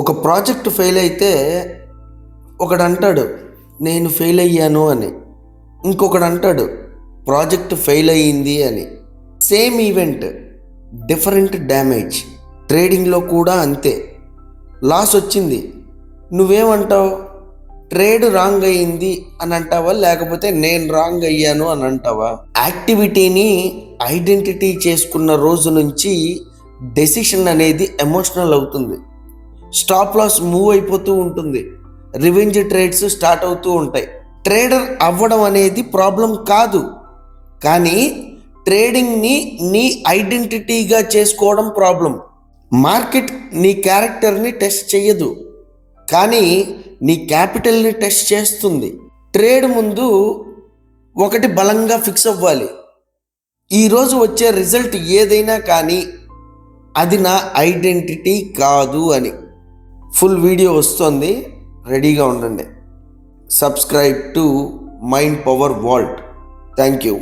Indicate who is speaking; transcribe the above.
Speaker 1: ఒక project fail అయితే ఒకడు అంటాడు నేను ఫెయిల్ అయ్యాను అని, ఇంకొకడు అంటాడు ప్రాజెక్ట్ ఫెయిల్ అయ్యింది అని. Same event, different damage. ట్రేడింగ్లో కూడా అంతే. లాస్ వచ్చింది, నువ్వేమంటావు? ట్రేడ్ రాంగ్ అయ్యింది అని అంటావా, లేకపోతే నేను రాంగ్ అయ్యాను అని అంటావా? యాక్టివిటీని ఐడెంటిటీ చేసుకున్న రోజు నుంచి డెసిషన్ అనేది ఎమోషనల్ అవుతుంది. స్టాప్ లాస్ మూవ్ అయిపోతూ ఉంటుంది, రివెంజ్ ట్రేడ్స్ స్టార్ట్ అవుతూ ఉంటాయి. ట్రేడర్ అవ్వడం అనేది ప్రాబ్లం కాదు, కానీ ట్రేడింగ్ని నీ ఐడెంటిటీగా చేసుకోవడం ప్రాబ్లం. మార్కెట్ నీ క్యారెక్టర్ని టెస్ట్ చేయదు, కానీ నీ క్యాపిటల్ని టెస్ట్ చేస్తుంది. ట్రేడ్ ముందు ఒకటి బలంగా ఫిక్స్ అవ్వాలి, ఈరోజు వచ్చే రిజల్ట్ ఏదైనా కానీ అది నా ఐడెంటిటీ కాదు అని. ఫుల్ వీడియో వస్తుంది, రెడీగా ఉండండి. Subscribe to Mind Power Vault. Thank you.